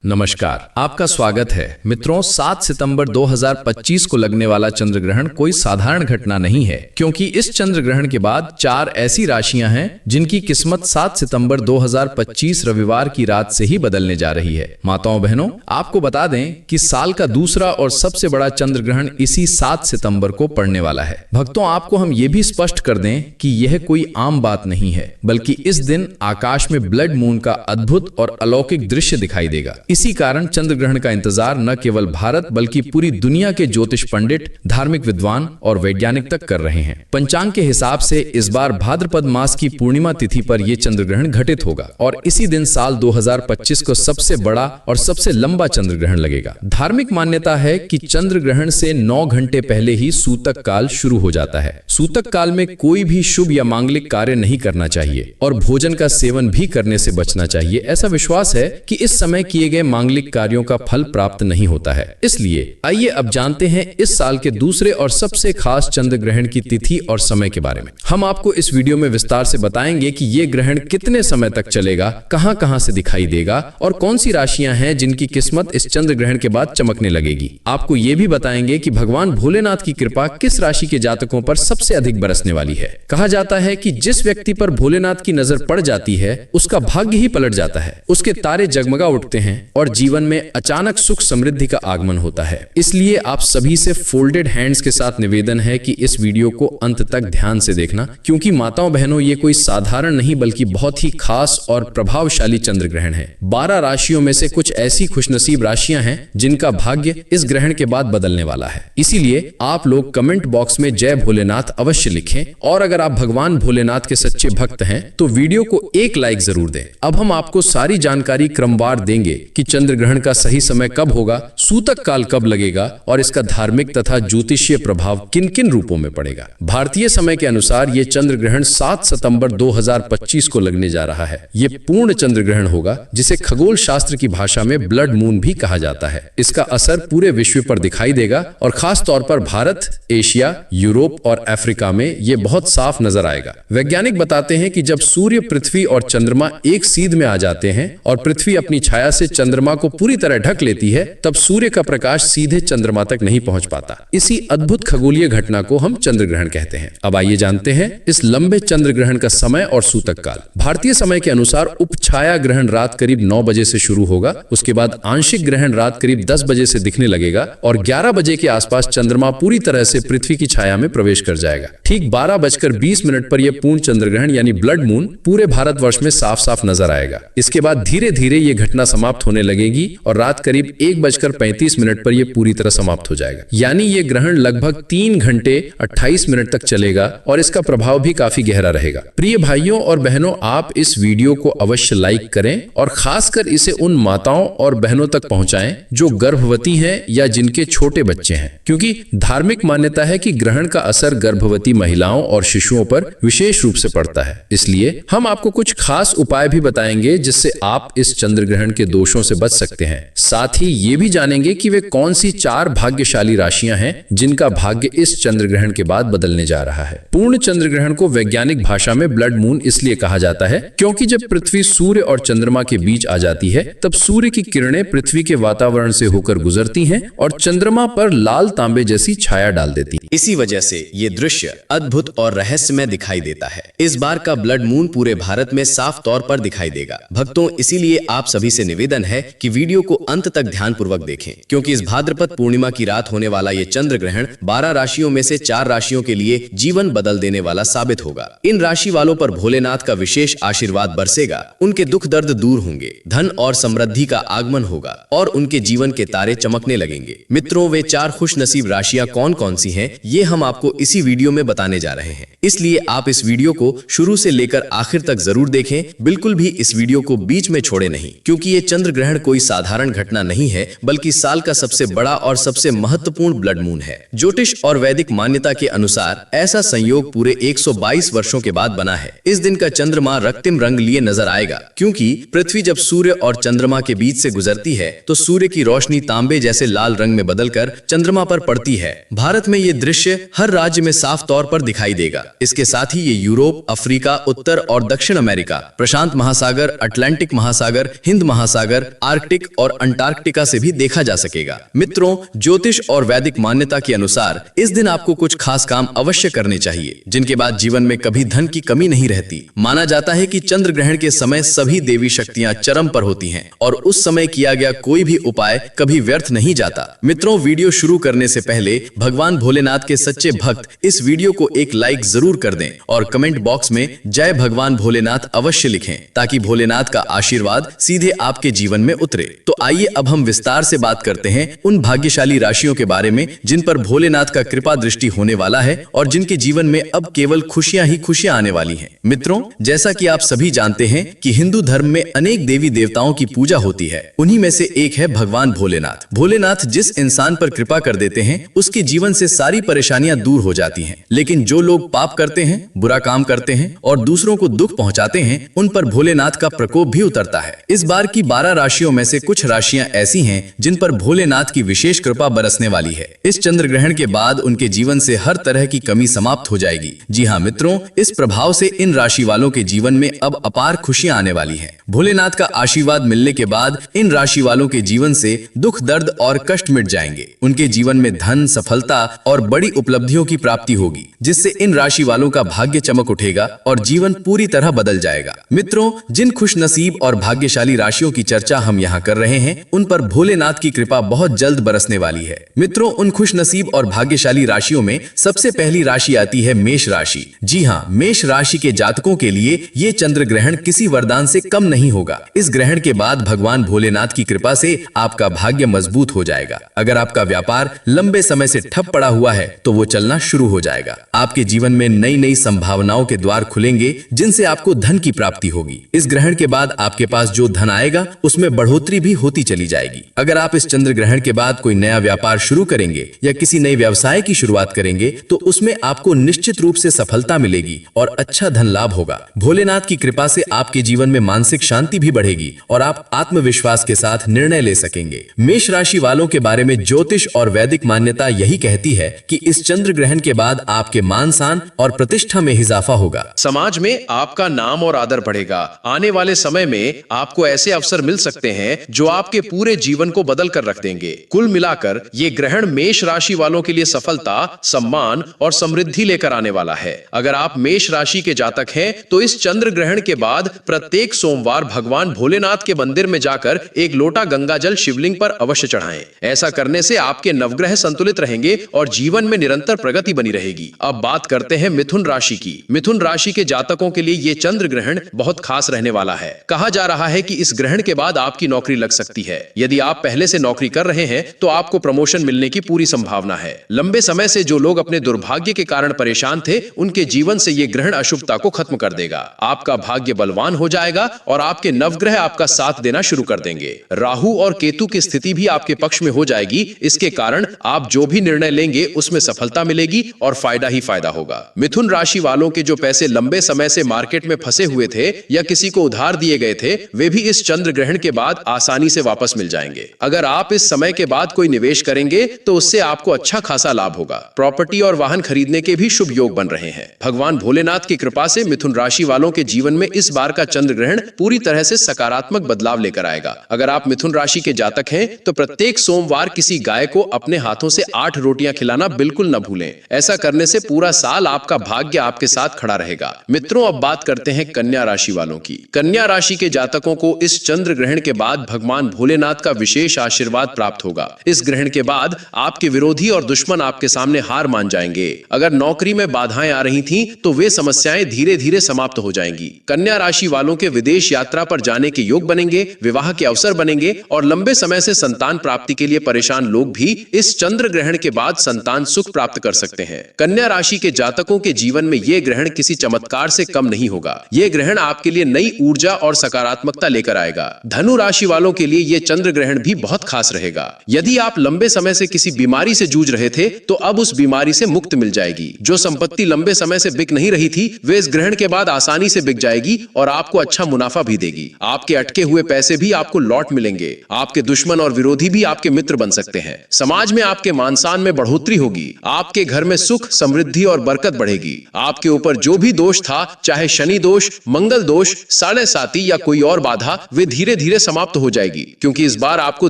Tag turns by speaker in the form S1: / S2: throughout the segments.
S1: नमस्कार, आपका स्वागत है। मित्रों, 7 सितंबर 2025 को लगने वाला चंद्र ग्रहण कोई साधारण घटना नहीं है, क्योंकि इस चंद्र ग्रहण के बाद 4 ऐसी राशियां हैं जिनकी किस्मत 7 सितंबर 2025 रविवार की रात से ही बदलने जा रही है। माताओं बहनों, आपको बता दें कि साल का दूसरा और सबसे बड़ा चंद्र ग्रहण इसी 7 सितंबर को पड़ने वाला है। भक्तों, आपको हम ये भी स्पष्ट कर दें कि यह कोई आम बात नहीं है, बल्कि इस दिन आकाश में ब्लड मून का अद्भुत और अलौकिक दृश्य दिखाई देगा। इसी कारण चंद्र ग्रहण का इंतजार न केवल भारत बल्कि पूरी दुनिया के ज्योतिष पंडित, धार्मिक विद्वान और वैज्ञानिक तक कर रहे हैं। पंचांग के हिसाब से इस बार भाद्रपद मास की पूर्णिमा तिथि पर यह चंद्र ग्रहण घटित होगा और इसी दिन साल 2025 को सबसे बड़ा और सबसे लंबा चंद्र ग्रहण लगेगा। धार्मिक मान्यता है कि चंद्र ग्रहण से 9 घंटे पहले ही सूतक काल शुरू हो जाता है। सूतक काल में कोई भी शुभ या मांगलिक कार्य नहीं करना चाहिए और भोजन का सेवन भी करने से बचना चाहिए। ऐसा विश्वास है कि इस समय किए गए मांगलिक कार्यों का फल प्राप्त नहीं होता है। इसलिए आइए अब जानते हैं इस साल के दूसरे और सबसे खास चंद्र ग्रहण की तिथि और समय के बारे में। हम आपको इस वीडियो में विस्तार से बताएंगे कि ये ग्रहण कितने समय तक चलेगा, कहां-कहां से दिखाई देगा और कौन सी राशियां हैं जिनकी किस्मत इस चंद्र ग्रहण के बाद चमकने लगेगी। आपको ये भी बताएंगे कि भगवान भोलेनाथ की कृपा किस राशि के जातकों पर सबसे अधिक बरसने वाली है। कहा जाता है कि जिस व्यक्ति पर भोलेनाथ की नजर पड़ जाती है उसका भाग्य ही पलट जाता है, उसके तारे जगमगा उठते हैं और जीवन में अचानक सुख समृद्धि का आगमन होता है। इसलिए आप सभी से फोल्डेड हैंड्स के साथ निवेदन है कि इस वीडियो को अंत तक ध्यान से देखना, क्योंकि माताओं बहनों, ये कोई साधारण नहीं बल्कि बहुत ही खास और प्रभावशाली चंद्र ग्रहण है। 12 राशियों में से कुछ ऐसी खुशनसीब राशियां हैं जिनका भाग्य इस ग्रहण के बाद बदलने वाला है। इसीलिए आप लोग कमेंट बॉक्स में जय भोलेनाथ अवश्य लिखें और अगर आप भगवान भोलेनाथ के सच्चे भक्त हैं तो वीडियो को एक लाइक जरूर दें। अब हम आपको सारी जानकारी क्रमवार देंगे कि चंद्र ग्रहण का सही समय कब होगा, सूतक काल कब लगेगा और इसका धार्मिक तथा ज्योतिषीय प्रभाव किन किन रूपों में पड़ेगा। भारतीय समय के अनुसार यह चंद्र ग्रहण 7 सितंबर 2025 को लगने जा रहा है। यह पूर्ण चंद्र ग्रहण होगा जिसे खगोल शास्त्र की भाषा में ब्लड मून भी कहा जाता है। इसका असर पूरे विश्व पर दिखाई देगा और खास तौर पर भारत, एशिया, यूरोप और अफ्रीका में यह बहुत साफ नजर आएगा। वैज्ञानिक बताते हैं कि जब सूर्य, पृथ्वी और चंद्रमा एक सीध में आ जाते हैं और पृथ्वी अपनी छाया से चंद्रमा को पूरी तरह ढक लेती है, तब सूर्य का प्रकाश सीधे चंद्रमा तक नहीं पहुंच पाता। इसी अद्भुत खगोलीय घटना को हम चंद्र ग्रहण कहते हैं। अब आइए जानते हैं इस लंबे चंद्र ग्रहण का समय और सूतक काल। भारतीय समय के अनुसार उपछाया ग्रहण रात करीब 9 बजे से शुरू होगा। उसके बाद आंशिक ग्रहण रात करीब 10 बजे से दिखने लगेगा और 11 बजे के आसपास चंद्रमा पूरी तरह से पृथ्वी की छाया में प्रवेश कर जाएगा। ठीक 12:20 पर यह पूर्ण चंद्र ग्रहण यानी ब्लड मून पूरे भारतवर्ष में साफ साफ नजर आएगा। इसके बाद धीरे धीरे ये घटना समाप्त होने लगेगी और रात करीब 1:35 पर यह पूरी तरह समाप्त हो जाएगा। यानी ये ग्रहण लगभग 3 घंटे 28 मिनट तक चलेगा और इसका प्रभाव भी काफी गहरा रहेगा। प्रिय भाइयों और बहनों, आप इस वीडियो को अवश्य लाइक करें और खासकर इसे उन माताओं और बहनों तक पहुंचाएं जो गर्भवती हैं या जिनके छोटे बच्चे हैं, क्योंकि धार्मिक मान्यता है कि ग्रहण का असर गर्भवती महिलाओं और शिशुओं पर विशेष रूप से पड़ता है। इसलिए हम आपको कुछ खास उपाय भी बताएंगे जिससे आप इस चंद्र ग्रहण के दोषों से बच सकते हैं। साथ ही ये भी जानेंगे कि वे कौन सी 4 भाग्यशाली राशियां हैं जिनका भाग्य इस चंद्र ग्रहण के बाद बदलने जा रहा है। पूर्ण चंद्र ग्रहण को वैज्ञानिक भाषा में ब्लड मून इसलिए कहा जाता है क्योंकि जब पृथ्वी सूर्य और चंद्रमा के बीच आ जाती है तब सूर्य की किरणें पृथ्वी के वातावरण से होकर गुजरती हैं और चंद्रमा पर लाल तांबे जैसी छाया डाल देती है।
S2: इसी वजह से ये दृश्य अद्भुत और रहस्यमय दिखाई देता है। इस बार का ब्लड मून पूरे भारत में साफ तौर पर दिखाई देगा। भक्तों, इसीलिए आप सभी से निवेदन है कि वीडियो को अंत तक ध्यानपूर्वक देखें, क्योंकि इस भाद्रपद पूर्णिमा की रात होने वाला ये चंद्र ग्रहण 12 राशियों में से 4 राशियों के लिए जीवन बदल देने वाला साबित होगा। इन राशि वालों पर भोलेनाथ का विशेष आशीर्वाद बरसेगा, उनके दुख दर्द दूर होंगे, धन और समृद्धि का आगमन होगा और उनके जीवन के तारे चमकने लगेंगे। मित्रों, वे 4 खुश नसीब राशियां कौन कौन सी हैं, ये हम आपको इसी वीडियो में बताने जा रहे हैं। इसलिए आप इस वीडियो को शुरू से लेकर आखिर तक जरूर देखें, बिल्कुल भी इस वीडियो को बीच में छोड़े नहीं, क्योंकि ये चंद्र ग्रहण कोई साधारण घटना घटना नहीं है, बल्कि साल का सबसे बड़ा और सबसे महत्वपूर्ण ब्लड मून है। ज्योतिष और वैदिक मान्यता के अनुसार ऐसा संयोग पूरे 122 वर्षों के बाद बना है। इस दिन का चंद्रमा रक्तिम रंग लिए नजर आएगा, क्योंकि पृथ्वी जब सूर्य और चंद्रमा के बीच से गुजरती है तो सूर्य की रोशनी तांबे जैसे लाल रंग में बदलकर चंद्रमा पर पड़ती है। भारत में ये दृश्य हर राज्य में साफ तौर पर दिखाई देगा। इसके साथ ही ये यूरोप, अफ्रीका, उत्तर और दक्षिण अमेरिका, प्रशांत महासागर, अटलांटिक महासागर, हिंद महासागर, आर्कटिक और अंटार्कटिका से भी देखा जा सकेगा। मित्रों, ज्योतिष और वैदिक मान्यता के अनुसार इस दिन आपको कुछ खास काम अवश्य करने चाहिए, जिनके बाद जीवन में कभी धन की कमी नहीं रहती। माना जाता है कि चंद्र ग्रहण के समय सभी देवी शक्तियां चरम पर होती हैं और उस समय किया गया कोई भी उपाय कभी व्यर्थ नहीं जाता। मित्रों, वीडियो शुरू करने से पहले भगवान भोलेनाथ के सच्चे भक्त इस वीडियो को एक लाइक जरूर कर दें और कमेंट बॉक्स में जय भगवान भोलेनाथ अवश्य लिखें, ताकि भोलेनाथ का आशीर्वाद सीधे आपके जीवन में उतरे। तो आइए अब हम विस्तार से बात करते हैं उन भाग्यशाली राशियों के बारे में जिन पर भोलेनाथ का कृपा दृष्टि होने वाला है और जिनके जीवन में अब केवल खुशियां ही खुशियां आने वाली हैं। मित्रों, जैसा कि आप सभी जानते हैं कि हिंदू धर्म में अनेक देवी देवताओं की पूजा होती है। उन्हीं में से एक है भगवान भोलेनाथ। भोलेनाथ जिस इंसान पर कृपा कर देते हैं उसके जीवन से सारी परेशानियां दूर हो जाती हैं। लेकिन जो लोग पाप करते हैं, बुरा काम करते हैं और दूसरों को दुख पहुंचाते हैं, उन पर भोलेनाथ का प्रकोप भी उतरता है। इस बार की 12 राशियों में से कुछ राशियां ऐसी हैं जिन पर भोलेनाथ की विशेष कृपा बरसने वाली है। इस चंद्र ग्रहण के बाद उनके जीवन से हर तरह की कमी समाप्त हो जाएगी। जी हाँ मित्रों, इस प्रभाव से इन राशि वालों के जीवन में अब अपार खुशियां आने वाली हैं। भोलेनाथ का आशीर्वाद मिलने के बाद इन राशि वालों के जीवन से दुख, दर्द और कष्ट मिट जाएंगे। उनके जीवन में धन, सफलता और बड़ी उपलब्धियों की प्राप्ति होगी, जिससे इन राशि वालों का भाग्य चमक उठेगा और जीवन पूरी तरह बदल जाएगा। मित्रों, जिन खुश नसीब और भाग्यशाली राशियों की चर्चा हम यहाँ कर रहे हैं, उन पर भोलेनाथ की कृपा बहुत जल्द बरसने वाली है। मित्रों, उन खुश नसीब और भाग्यशाली राशियों में सबसे पहली राशि आती है मेष राशि। जी हाँ, मेष राशि के जातकों के लिए ये चंद्र ग्रहण किसी वरदान से कम नहीं होगा। इस ग्रहण के बाद भगवान भोलेनाथ की कृपा से आपका भाग्य मजबूत हो जाएगा। अगर आपका व्यापार लंबे समय से ठप पड़ा हुआ है तो वो चलना शुरू हो जाएगा। आपके जीवन में नई नई संभावनाओं के द्वार खुलेंगे, जिनसे आपको धन की प्राप्ति होगी। इस ग्रहण के बाद आपके पास जो धन आएगा उसमें बढ़ोतरी भी होती चली जाएगी। अगर आप इस चंद्र ग्रहण के बाद कोई नया व्यापार शुरू करेंगे या किसी नए व्यवसाय की शुरुआत करेंगे तो उसमें आपको निश्चित रूप से सफलता मिलेगी और अच्छा धन लाभ होगा। भोलेनाथ की कृपा से आपके जीवन में मानसिक शांति भी बढ़ेगी और आप आत्मविश्वास के साथ निर्णय ले सकेंगे। मेष राशि वालों के बारे में ज्योतिष और वैदिक मान्यता यही कहती है कि इस चंद्र ग्रहण के बाद आपके मान शान और प्रतिष्ठा में इजाफा होगा।
S3: समाज में आपका नाम और आदर बढ़ेगा। आने वाले समय में आपको ऐसे अवसर मिल सकते हैं जो आपके पूरे जीवन को बदल कर रख देंगे। कुल मिलाकर ये ग्रहण मेष राशि वालों के लिए सफलता, सम्मान और समृद्धि लेकर आने वाला है। अगर आप मेष राशि के जातक हैं तो इस चंद्र ग्रहण के बाद प्रत्येक सोमवार भगवान भोलेनाथ के मंदिर में जाकर एक लोटा गंगा जल शिवलिंग पर अवश्य चढ़ाएं। ऐसा करने से आपके नवग्रह संतुलित रहेंगे और जीवन में निरंतर प्रगति बनी रहेगी। अब बात करते हैं मिथुन राशि की। मिथुन राशि के जातकों के लिए ये चंद्र ग्रहण बहुत खास रहने वाला है। कहा जा रहा है कि इस ग्रहण के बाद आपकी नौकरी लग सकती है। यदि आप पहले से नौकरी कर रहे हैं तो आपको प्रमोशन मिलने की पूरी संभावना है। लंबे समय से जो लोग अपने दुर्भाग्य के कारण परेशान थे, उनके जीवन से ये ग्रहण अशुभता को खत्म कर देगा। आपका भाग्य बलवान हो जाएगा और आपके नवग्रह आपका साथ देना शुरू कर देंगे। राहु और केतु की स्थिति भी आपके पक्ष में हो जाएगी। इसके कारण आप जो भी निर्णय लेंगे उसमें सफलता मिलेगी और फायदा ही फायदा होगा। मिथुन राशि वालों के जो पैसे लंबे समय से मार्केट में फंसे हुए थे या किसी को उधार दिए गए थे, वे भी इस चंद्र ग्रहण के बाद आसानी से वापस मिल जाएंगे। अगर आप इस समय के बाद कोई निवेश करेंगे तो उससे आपको अच्छा खासा लाभ होगा। प्रॉपर्टी और वाहन खरीदने के भी शुभ योग बन रहे हैं। भगवान भोलेनाथ की कृपा से मिथुन राशि वालों के जीवन में इस बार का चंद्र ग्रहण पूरी तरह से सकारात्मक बदलाव लेकर आएगा। अगर आप मिथुन राशि के जातक हैं तो प्रत्येक सोमवार किसी गाय को अपने हाथों से 8 रोटियां खिलाना बिल्कुल न भूलें। ऐसा करने से पूरा साल आपका भाग्य आपके साथ खड़ा रहेगा। मित्रों, अब बात करते हैं कन्या राशि वालों की। कन्या राशि के जातकों को इस चंद्र ग्रहण के बाद भगवान भोलेनाथ का विशेष आशीर्वाद प्राप्त होगा। इस ग्रहण के बाद आपके विरोधी और दुश्मन आपके सामने हार मान जाएंगे। अगर नौकरी में बाधाएं आ रही थीं, तो वे समस्याएं धीरे धीरे समाप्त हो जाएंगी। कन्या राशि वालों के विदेश यात्रा पर जाने के योग बनेंगे, विवाह के अवसर बनेंगे और लंबे समय से संतान प्राप्ति के लिए परेशान लोग भी इस चंद्र ग्रहण के बाद संतान सुख प्राप्त कर सकते हैं। कन्या राशि के जातकों के जीवन में यह ग्रहण किसी चमत्कार से कम नहीं होगा। यह ग्रहण आपके लिए नई ऊर्जा और सकारात्मकता लेकर आएगा। धनु राशि वालों के लिए ये चंद्र ग्रहण भी बहुत खास रहेगा। यदि आप लंबे समय से किसी बीमारी से जूझ रहे थे तो अब उस बीमारी से मुक्ति मिल जाएगी। जो संपत्ति लंबे समय से बिक नहीं रही थी वे इस ग्रहण के बाद आसानी से बिक जाएगी और आपको अच्छा मुनाफा भी देगी। आपके अटके हुए पैसे भी आपको लौट मिलेंगे। आपके दुश्मन और विरोधी भी आपके मित्र बन सकते हैं। समाज में आपके मान सम्मान में बढ़ोतरी होगी। आपके घर में सुख, समृद्धि और बरकत बढ़ेगी। आपके ऊपर जो भी दोष था, चाहे शनि दोष, मंगल दोष, साढ़े साती या कोई और बाधा, वे धीरे धीरे समाप्त हो जाएगी, क्योंकि इस बार आपको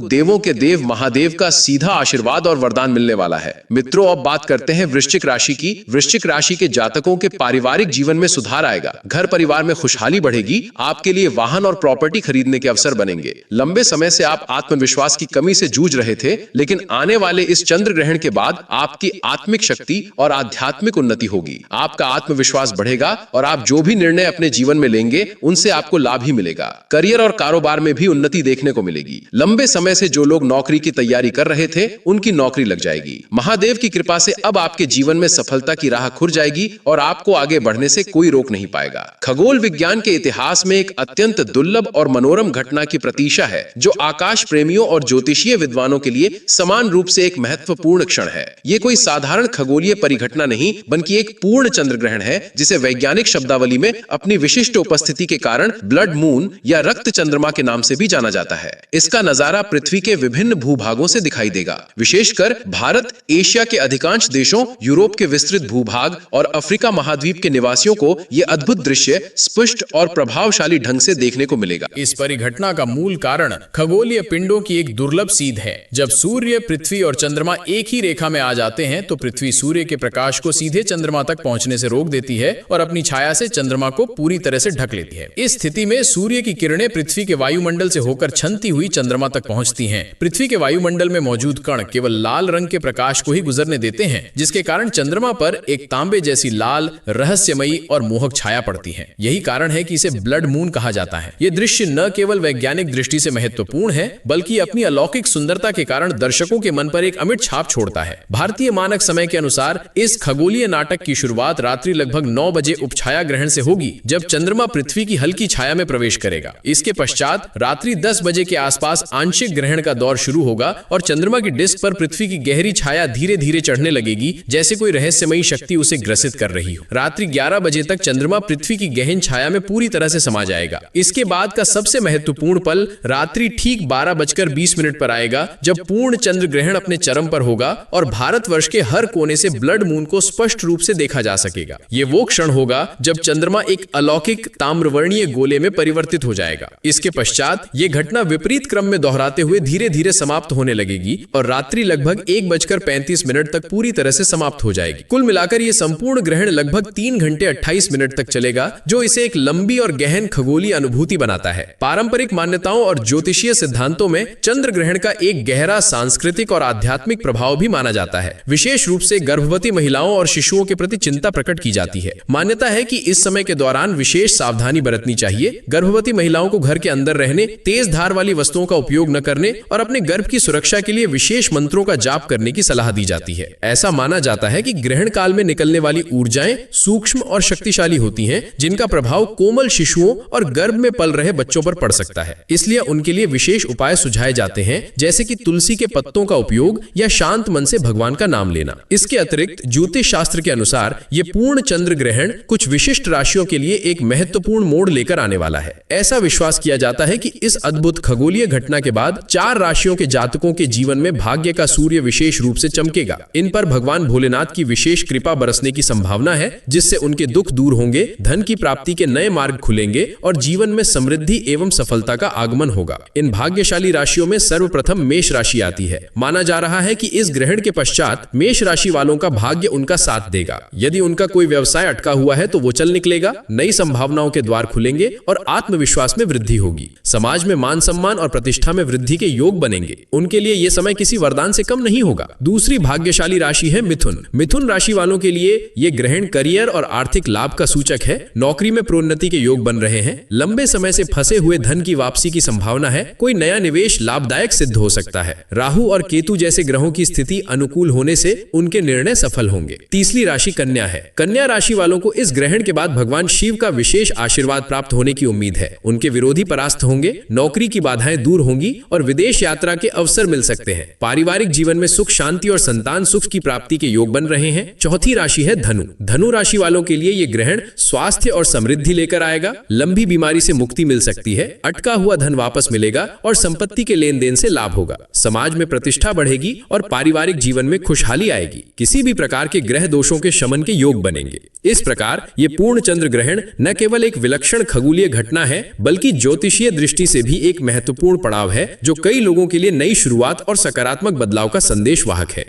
S3: देवों के देव महादेव का सीधा आशीर्वाद और वरदान मिलने वाला है। मित्रों, अब बात करते हैं वृश्चिक राशि की। वृश्चिक राशि के जातकों के पारिवारिक जीवन में सुधार आएगा। घर परिवार में खुशहाली बढ़ेगी। आपके लिए वाहन और प्रॉपर्टी खरीदने के अवसर बनेंगे। लंबे समय से आप आत्मविश्वास की कमी से जूझ रहे थे, लेकिन आने वाले इस चंद्र ग्रहण के बाद आपकी आत्मिक शक्ति और आध्यात्मिक उन्नति होगी। आपका आत्मविश्वास बढ़ेगा और आप जो भी निर्णय अपने जीवन में लेंगे उनसे आपको लाभ ही मिलेगा। करियर और कारोबार में भी उन्नति देखने को मिलेगी। लंबे समय से जो लोग नौकरी की तैयारी कर रहे थे उनकी नौकरी लग जाएगी। महादेव की कृपा से अब आपके जीवन में सफलता की राह खुल जाएगी और आपको आगे बढ़ने से कोई रोक नहीं पाएगा। खगोल विज्ञान के इतिहास में एक अत्यंत दुर्लभ और मनोरम घटना की प्रतीक्षा है, जो आकाश प्रेमियों और ज्योतिषीय विद्वानों के लिए समान रूप से एक महत्वपूर्ण क्षण है। ये कोई साधारण खगोलीय परिघटना नहीं, बल्कि एक पूर्ण चंद्र ग्रहण है, जिसे वैज्ञानिक शब्दावली में अपनी विशिष्ट उपस्थिति के कारण ब्लड मून या रक्त चंद्रमा के नाम से भी जाना जाता है। इसका नजारा पृथ्वी के विभिन्न भूभागों से दिखाई देगा। विशेषकर भारत, एशिया के अधिकांश देशों, यूरोप के विस्तृत भूभाग और अफ्रीका महाद्वीप के निवासियों को यह अद्भुत दृश्य स्पष्ट और प्रभावशाली ढंग से देखने को मिलेगा।
S1: इस परिघटना का मूल कारण खगोलीय पिंडों की एक दुर्लभ सीध है। जब सूर्य, पृथ्वी और चंद्रमा एक ही रेखा में आ जाते हैं तो पृथ्वी सूर्य के प्रकाश को सीधे चंद्रमा तक पहुंचने से रोक देती है और अपनी छाया से चंद्रमा को पूरी तरह से ढक लेती है। इस स्थिति में सूर्य की किरणें पृथ्वी के वायुमंडल से होकर छनती हुई चंद्रमा तक पहुंचती हैं। पृथ्वी के वायुमंडल में मौजूद कण केवल लाल रंग के प्रकाश को ही गुजरने देते हैं, जिसके कारण चंद्रमा पर एक तांबे जैसी लाल, रहस्यमयी और मोहक छाया पड़ती है। यही कारण है कि इसे ब्लड मून कहा जाता है। यह दृश्य न केवल वैज्ञानिक दृष्टि से महत्वपूर्ण है, बल्कि अपनी अलौकिक सुंदरता के कारण दर्शकों के मन पर एक अमिट छाप छोड़ता है। भारतीय मानक समय के अनुसार इस खगोलीय नाटक की शुरुआत रात्रि लगभग 9 बजे उपछाया ग्रहण से होगी, जब चंद्रमा पृथ्वी की हल्की छाया में प्रवेश करेगा। इसके पश्चात रात्रि 10 बजे के आसपास आंशिक ग्रहण का दौर शुरू होगा और चंद्रमा की डिस्क पर पृथ्वी की गहरी छाया धीरे धीरे चढ़ने लगेगी, जैसे कोई रहस्यमयी शक्ति उसे ग्रसित कर रही हो। रात्रि 11 बजे तक चंद्रमा पृथ्वी की गहन छाया में पूरी तरह से समा जाएगा। इसके बाद का सबसे महत्वपूर्ण पल रात्रि ठीक 12:20 पर आएगा, जब पूर्ण चंद्र ग्रहण अपने चरम पर होगा और भारतवर्ष के हर कोने से ब्लड मून को स्पष्ट रूप से देखा जा सकेगा। ये वो क्षण होगा जब चंद्रमा एक अलौकिक ताम्रवर्णीय गोले में परिवर्तित हो जाएगा। इसके पश्चात ये घटना विपरीत क्रम में दोहराते हुए धीरे धीरे समाप्त होने लगेगी और रात्रि लगभग 1:35 तक पूरी तरह से समाप्त हो जाएगी। कुल मिलाकर ये संपूर्ण ग्रहण लगभग 3 घंटे 28 मिनट तक चलेगा, जो इसे एक लंबी और गहन खगोलीय अनुभूति बनाता है। पारंपरिक मान्यताओं और ज्योतिषीय सिद्धांतों में चंद्र ग्रहण का एक गहरा सांस्कृतिक और आध्यात्मिक प्रभाव भी माना जाता है। विशेष रूप से गर्भवती महिलाओं और शिशुओं के प्रति चिंता प्रकट की जाती है। मान्यता है कि इस समय के दौरान विशेष सावधानी बरतनी चाहिए। गर्भवती महिलाओं को घर के अंदर रहने, तेज धार वाली वस्तुओं का उपयोग न करने और अपने गर्भ की सुरक्षा के लिए विशेष मंत्रों का जाप करने की सलाह दी जाती है। ऐसा माना जाता है कि ग्रहण काल में निकलने वाली ऊर्जाएं सूक्ष्म और शक्तिशाली होती हैं, जिनका प्रभाव कोमल शिशुओं और गर्भ में पल रहे बच्चों पर पड़ सकता है। इसलिए उनके लिए विशेष उपाय सुझाए जाते हैं, जैसे कि तुलसी के पत्तों का उपयोग या शांत मन से भगवान का नाम लेना। इसके अतिरिक्त ज्योतिष शास्त्र के अनुसार ये पूर्ण चंद्र ग्रहण कुछ विशिष्ट राशियों के लिए एक महत्वपूर्ण मोड़ लेकर आने वाला है। ऐसा विश्वास किया जाता है कि इस अद्भुत खगोलीय घटना के बाद 4 राशियों के जातकों के जीवन में भाग्य का सूर्य विशेष रूप से चमकेगा। इन पर भगवान भोलेनाथ की विशेष कृपा बरसने की संभावना है, जिससे उनके दुख दूर होंगे, धन की प्राप्ति के नए मार्ग खुलेंगे और जीवन में समृद्धि एवं सफलता का आगमन होगा। इन भाग्यशाली राशियों में सर्वप्रथम मेष राशि आती है। माना जा रहा है कि इस ग्रहण के पश्चात मेष राशि वालों का भाग्य उनका साथ देगा। यदि उनका कोई व्यवसाय अटका हुआ है तो वो चल निकलेगा, नई संभावनाओं के द्वार खुलेंगे और आत्मविश्वास में वृद्धि होगी। समाज में मान सम्मान और प्रतिष्ठा में वृद्धि के योग बनेंगे। उनके लिए यह समय किसी वरदान से कम नहीं होगा। दूसरी भाग्यशाली राशि है मिथुन। मिथुन राशि वालों के लिए यह ग्रहण करियर और आर्थिक लाभ का सूचक है। नौकरी में प्रोन्नति के योग बन रहे हैं। लंबे समय से फंसे हुए धन की वापसी की संभावना है। कोई नया निवेश लाभदायक सिद्ध हो सकता है। राहु और केतु जैसे ग्रहों की स्थिति अनुकूल होने से उनके निर्णय सफल होंगे। तीसरी राशि कन्या है। कन्या राशि वालों को इस ग्रहण के बाद भगवान शिव का विशेष आशीर्वाद प्राप्त होने की उम्मीद है। उनके विरोधी परास्त होंगे, नौकरी की बाधाएं
S4: बाधाएं दूर होंगी और विदेश यात्रा के अवसर मिल सकते हैं। पारिवारिक जीवन में सुख शांति और संतान सुख की प्राप्ति के योग बन रहे हैं। चौथी राशि है धनु। धनु राशि वालों के लिए ये ग्रहण स्वास्थ्य और समृद्धि लेकर आएगा। लंबी बीमारी से मुक्ति मिल सकती है, अटका हुआ धन वापस मिलेगा और संपत्ति के लेन देन से लाभ होगा। समाज में प्रतिष्ठा बढ़ेगी और पारिवारिक जीवन में खुशहाली आएगी। किसी भी प्रकार के ग्रह दोषों के शमन के योग बनेंगे। इस प्रकार ये पूर्ण चंद्र ग्रहण न केवल एक विलक्षण खगोलीय घटना है, बल्कि ज्योतिषीय दृष्टि से भी एक महत्वपूर्ण पड़ाव है, जो कई लोगों के लिए नई शुरुआत और सकारात्मक बदलाव का संदेश वाहक है।